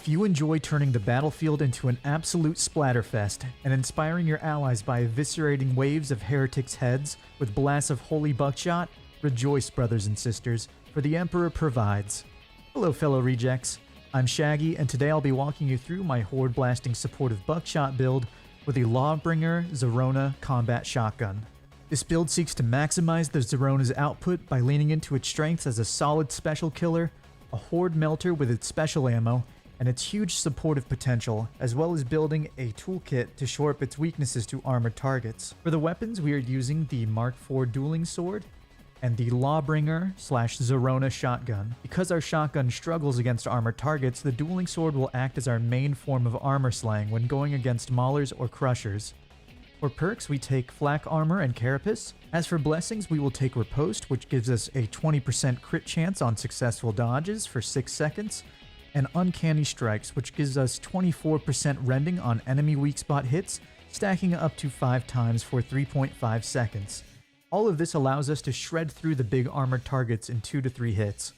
If you enjoy turning the battlefield into an absolute splatterfest and inspiring your allies by eviscerating waves of heretics' heads with blasts of holy buckshot, rejoice, brothers and sisters, for the Emperor provides. Hello, fellow rejects. I'm Shaggy, and today I'll be walking you through my horde-blasting supportive buckshot build with a Lawbringer Zerona combat shotgun. This build seeks to maximize the Zerona's output by leaning into its strengths as a solid special killer, a horde melter with its special ammo, and its huge supportive potential, as well as building a toolkit to shore up its weaknesses to armored targets. For the weapons, we are using the Mark IV dueling sword and the Lawbringer/Zerona shotgun. Because our shotgun struggles against armored targets, the dueling sword will act as our main form of armor slaying when going against maulers or crushers. For perks, we take Flak Armor and Carapace. As for blessings, we will take Riposte, which gives us a 20% crit chance on successful dodges for 6 seconds, and Uncanny Strikes, which gives us 24% rending on enemy weak spot hits, stacking up to 5 times for 3.5 seconds. All of this allows us to shred through the big armored targets in 2 to 3 hits.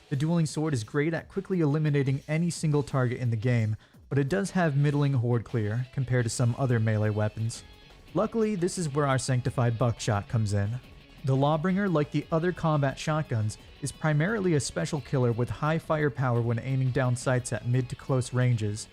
The dueling sword is great at quickly eliminating any single target in the game, but it does have middling horde clear compared to some other melee weapons. Luckily, this is where our sanctified buckshot comes in. The Lawbringer, like the other combat shotguns, is primarily a special killer with high firepower when aiming down sights at mid to close ranges.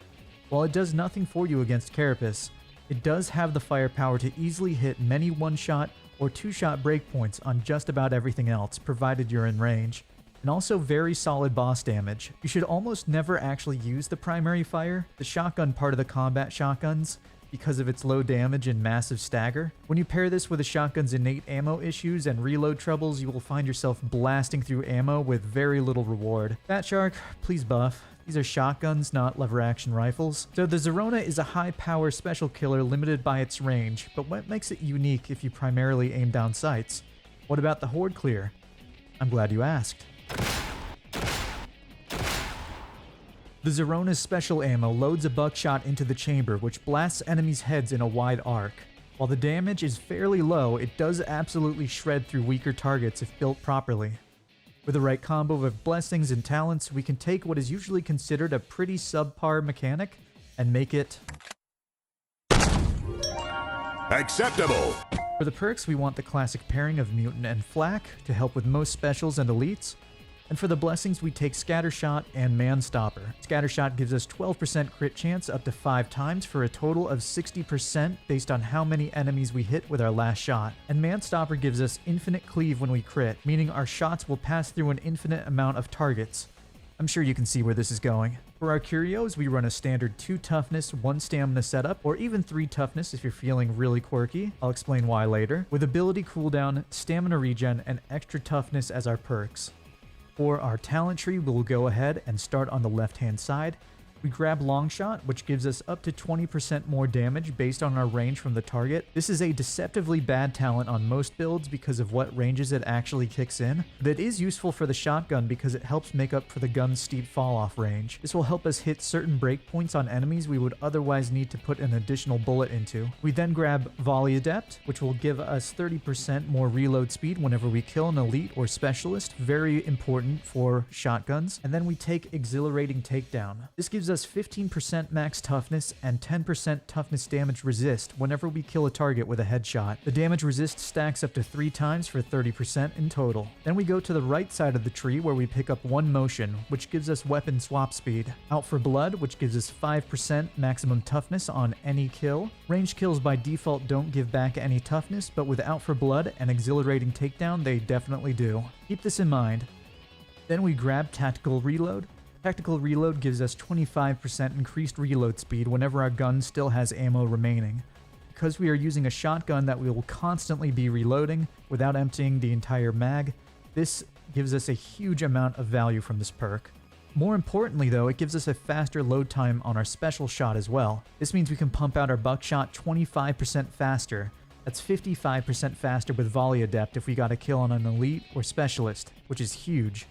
While it does nothing for you against Carapace, it does have the firepower to easily hit many one-shot or two-shot breakpoints on just about everything else, provided you're in range, and also very solid boss damage. You should almost never actually use the primary fire, the shotgun part of the combat shotguns, because of its low damage and massive stagger. When you pair this with a shotgun's innate ammo issues and reload troubles, you will find yourself blasting through ammo with very little reward. Fat Shark, please buff. These are shotguns, not lever-action rifles. So the Zerona is a high-power special killer limited by its range, but what makes it unique if you primarily aim down sights? What about the horde clear? I'm glad you asked. The Zerona's special ammo loads a buckshot into the chamber, which blasts enemies' heads in a wide arc. While the damage is fairly low, it does absolutely shred through weaker targets if built properly. With the right combo of blessings and talents, we can take what is usually considered a pretty subpar mechanic and make it acceptable. For the perks, we want the classic pairing of Mutant and Flak to help with most specials and elites. And for the blessings, we take Scattershot and Man-Stopper. Scattershot gives us 12% crit chance up to 5 times for a total of 60% based on how many enemies we hit with our last shot. And Man-Stopper gives us infinite cleave when we crit, meaning our shots will pass through an infinite amount of targets. I'm sure you can see where this is going. For our Curios, we run a standard 2 toughness, 1 stamina setup, or even 3 toughness if you're feeling really quirky. I'll explain why later. With ability cooldown, stamina regen, and extra toughness as our perks. For our talent tree, we'll go ahead and start on the left-hand side. We grab Longshot, which gives us up to 20% more damage based on our range from the target. This is a deceptively bad talent on most builds because of what ranges it actually kicks in, but it is useful for the shotgun because it helps make up for the gun's steep fall-off range. This will help us hit certain breakpoints on enemies we would otherwise need to put an additional bullet into. We then grab Volley Adept, which will give us 30% more reload speed whenever we kill an elite or specialist, very important for shotguns. And then we take Exhilarating Takedown. This gives us 15% max toughness and 10% toughness damage resist whenever we kill a target with a headshot. The damage resist stacks up to 3 times for 30% in total. Then we go to the right side of the tree where we pick up 1 motion, which gives us weapon swap speed. Out for Blood, which gives us 5% maximum toughness on any kill. Ranged kills by default don't give back any toughness, but with Out for Blood and Exhilarating Takedown, they definitely do. Keep this in mind. Then we grab Tactical Reload. Tactical Reload gives us 25% increased reload speed whenever our gun still has ammo remaining. Because we are using a shotgun that we will constantly be reloading without emptying the entire mag, this gives us a huge amount of value from this perk. More importantly though, it gives us a faster load time on our special shot as well. This means we can pump out our buckshot 25% faster. That's 55% faster with Volley Adept if we got a kill on an elite or specialist, which is huge.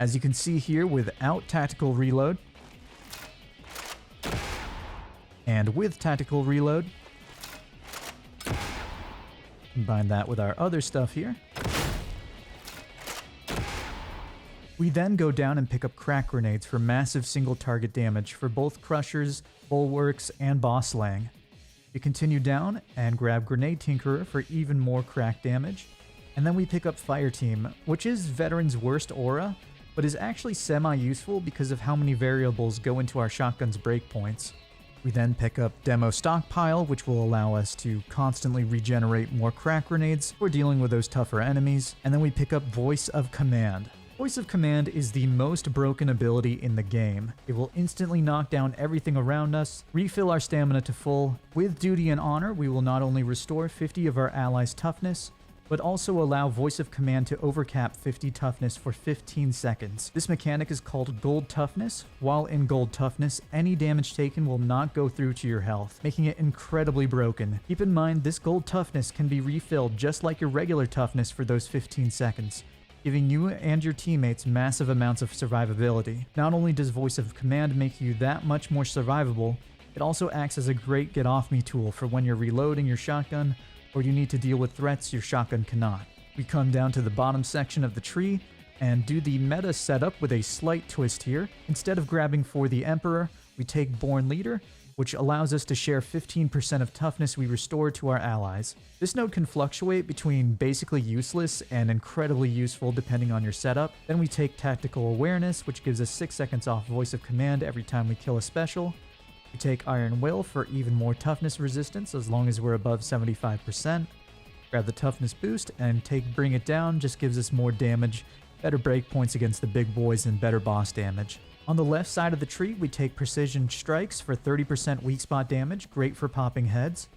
As you can see here, without Tactical Reload and with Tactical Reload, combine that with our other stuff here, We then go down and pick up crack grenades for massive single target damage for both crushers, bulwarks, and boss slaying. We continue down and grab Grenade Tinkerer for even more crack damage. And then we pick up Fire Team, which is Veteran's worst aura, but is actually semi-useful because of how many variables go into our shotgun's breakpoints. We then pick up Demo Stockpile, which will allow us to constantly regenerate more crack grenades for dealing with those tougher enemies. And then we pick up Voice of Command. Voice of Command is the most broken ability in the game. It will instantly knock down everything around us, refill our stamina to full. With Duty and Honor, we will not only restore 50 of our allies' toughness, but also allow Voice of Command to overcap 50 toughness for 15 seconds. This mechanic is called Gold Toughness. While in Gold Toughness, any damage taken will not go through to your health, making it incredibly broken. Keep in mind, this Gold Toughness can be refilled just like your regular toughness for those 15 seconds, giving you and your teammates massive amounts of survivability. Not only does Voice of Command make you that much more survivable, it also acts as a great get-off-me tool for when you're reloading your shotgun or you need to deal with threats your shotgun cannot. We come down to the bottom section of the tree and do the meta setup with a slight twist here. Instead of grabbing for the Emperor, we take Born Leader, which allows us to share 15% of toughness we restore to our allies. This node can fluctuate between basically useless and incredibly useful depending on your setup. Then we take Tactical Awareness, which gives us 6 seconds off Voice of Command every time we kill a special. We take Iron Will for even more toughness resistance as long as we're above 75%. Grab the toughness boost and take Bring It Down, just gives us more damage, better breakpoints against the big boys, and better boss damage. On the left side of the tree, we take Precision Strikes for 30% weak spot damage, great for popping heads.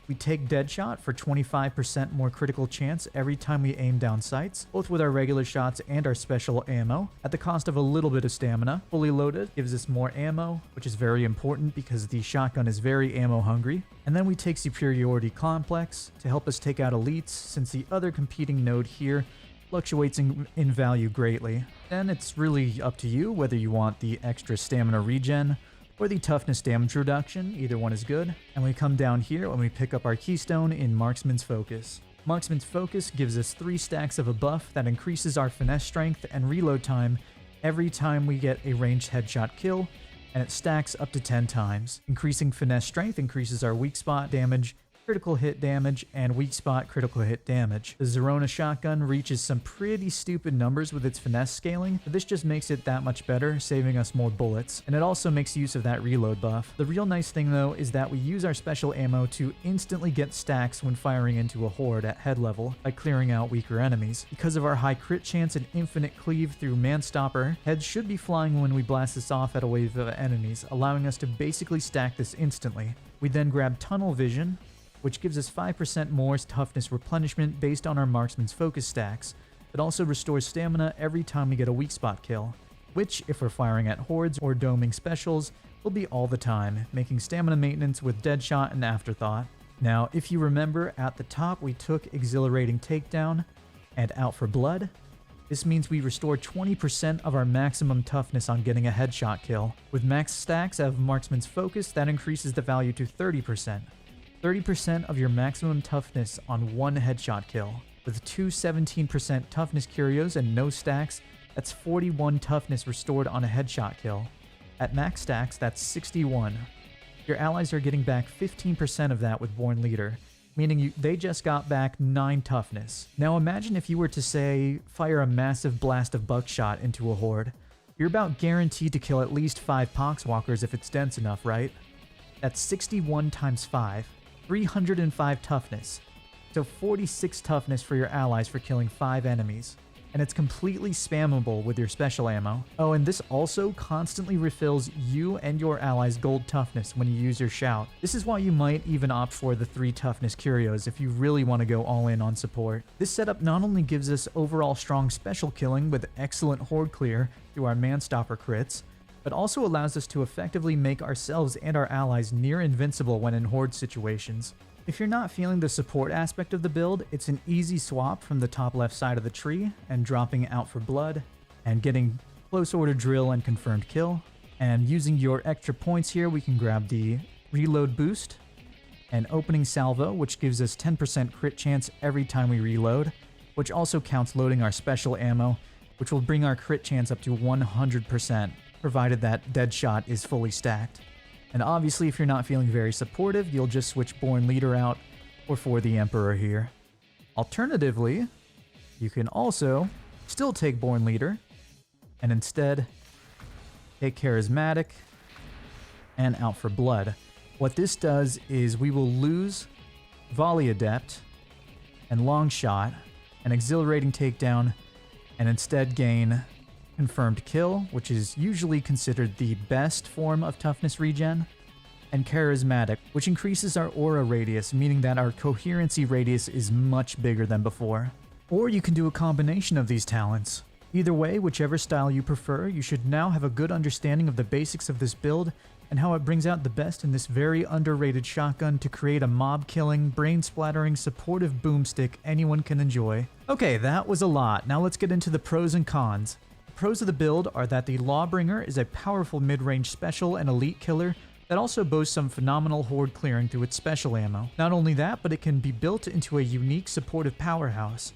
We take Deadshot for 25% more critical chance every time we aim down sights, both with our regular shots and our special ammo, at the cost of a little bit of stamina. Fully Loaded gives us more ammo, which is very important because the shotgun is very ammo hungry. And then we take Superiority Complex to help us take out elites, since the other competing node here fluctuates in value greatly. Then it's really up to you whether you want the extra stamina regen or the toughness damage reduction. Either one is good. And we come down here and we pick up our keystone in Marksman's Focus. Marksman's Focus gives us 3 stacks of a buff that increases our finesse strength and reload time every time we get a ranged headshot kill, and it stacks up to 10 times. Increasing finesse strength increases our weak spot damage, critical hit damage, and weak spot critical hit damage. The Zerona shotgun reaches some pretty stupid numbers with its finesse scaling, but this just makes it that much better, saving us more bullets, and it also makes use of that reload buff. The real nice thing though is that we use our special ammo to instantly get stacks when firing into a horde at head level by clearing out weaker enemies. Because of our high crit chance and infinite cleave through Manstopper, heads should be flying when we blast this off at a wave of enemies, allowing us to basically stack this instantly. We then grab Tunnel Vision, which gives us 5% more toughness replenishment based on our Marksman's Focus stacks. It also restores stamina every time we get a weak spot kill, which, if we're firing at hordes or doming specials, will be all the time, making stamina maintenance with Deadshot an afterthought. Now, if you remember, at the top we took Exhilarating Takedown and Out for Blood. This means we restore 20% of our maximum toughness on getting a headshot kill. With max stacks of Marksman's Focus, that increases the value to 30%. 30% of your maximum toughness on one headshot kill. With 2 17% toughness Curios and no stacks, that's 41 toughness restored on a headshot kill. At max stacks, that's 61. Your allies are getting back 15% of that with Born Leader, meaning they just got back 9 toughness. Now imagine if you were to, say, fire a massive blast of buckshot into a horde. You're about guaranteed to kill at least 5 Poxwalkers if it's dense enough, right? That's 61 times 5. 305 toughness, so 46 toughness for your allies for killing 5 enemies, and it's completely spammable with your special ammo. Oh, and this also constantly refills you and your allies' gold toughness when you use your shout. This is why you might even opt for the 3 toughness Curios if you really want to go all in on support. This setup not only gives us overall strong special killing with excellent horde clear through our Manstopper crits, but also allows us to effectively make ourselves and our allies near invincible when in horde situations. If you're not feeling the support aspect of the build, it's an easy swap from the top left side of the tree and dropping Out for Blood and getting Close Order Drill and Confirmed Kill. And using your extra points here, we can grab the Reload Boost and Opening Salvo, which gives us 10% crit chance every time we reload, which also counts loading our special ammo which will bring our crit chance up to 100%, provided that dead shot is fully stacked. And obviously, if you're not feeling very supportive, you'll just switch Born Leader out or for the Emperor here. Alternatively, you can also still take Born Leader and instead take Charismatic and out for Blood. What this does is we will lose Volley Adept and Long Shot and Exhilarating Takedown and instead gain Confirmed Kill, which is usually considered the best form of toughness regen, and Charismatic, which increases our aura radius, meaning that our coherency radius is much bigger than before. Or you can do a combination of these talents. Either way, whichever style you prefer, you should now have a good understanding of the basics of this build and how it brings out the best in this very underrated shotgun to create a mob-killing, brain-splattering, supportive boomstick anyone can enjoy. Okay, that was a lot. Now let's get into the pros and cons. The pros of the build are that the Lawbringer is a powerful mid-range special and elite killer that also boasts some phenomenal horde clearing through its special ammo. Not only that, but it can be built into a unique supportive powerhouse.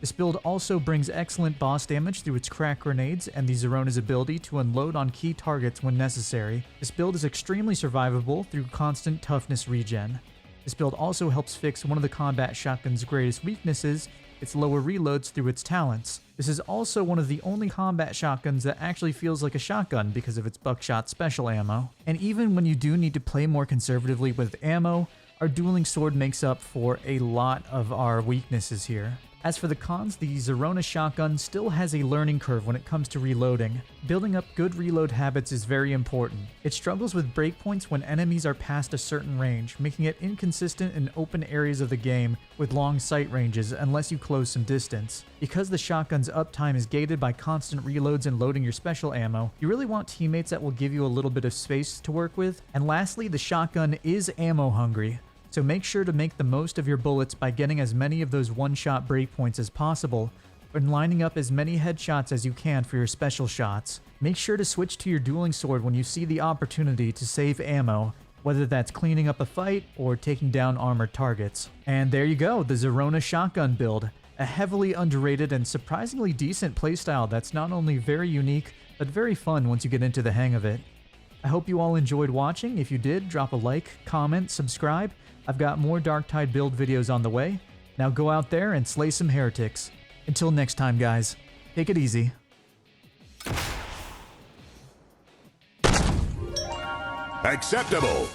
This build also brings excellent boss damage through its crack grenades and the Zerona's ability to unload on key targets when necessary. This build is extremely survivable through constant toughness regen. This build also helps fix one of the combat shotgun's greatest weaknesses, its lower reloads through its talents. This is also one of the only combat shotguns that actually feels like a shotgun because of its buckshot special ammo. And even when you do need to play more conservatively with ammo, our dueling sword makes up for a lot of our weaknesses here. As for the cons, the Zerona shotgun still has a learning curve when it comes to reloading. Building up good reload habits is very important. It struggles with breakpoints when enemies are past a certain range, making it inconsistent in open areas of the game with long sight ranges unless you close some distance. Because the shotgun's uptime is gated by constant reloads and loading your special ammo, you really want teammates that will give you a little bit of space to work with. And lastly, the shotgun is ammo hungry. So make sure to make the most of your bullets by getting as many of those one-shot breakpoints as possible, and lining up as many headshots as you can for your special shots. Make sure to switch to your dueling sword when you see the opportunity to save ammo, whether that's cleaning up a fight or taking down armored targets. And there you go, the Zerona shotgun build. A heavily underrated and surprisingly decent playstyle that's not only very unique, but very fun once you get into the hang of it. I hope you all enjoyed watching. If you did, drop a like, comment, subscribe. I've got more Darktide build videos on the way. Now go out there and slay some heretics. Until next time, guys, take it easy. Acceptable.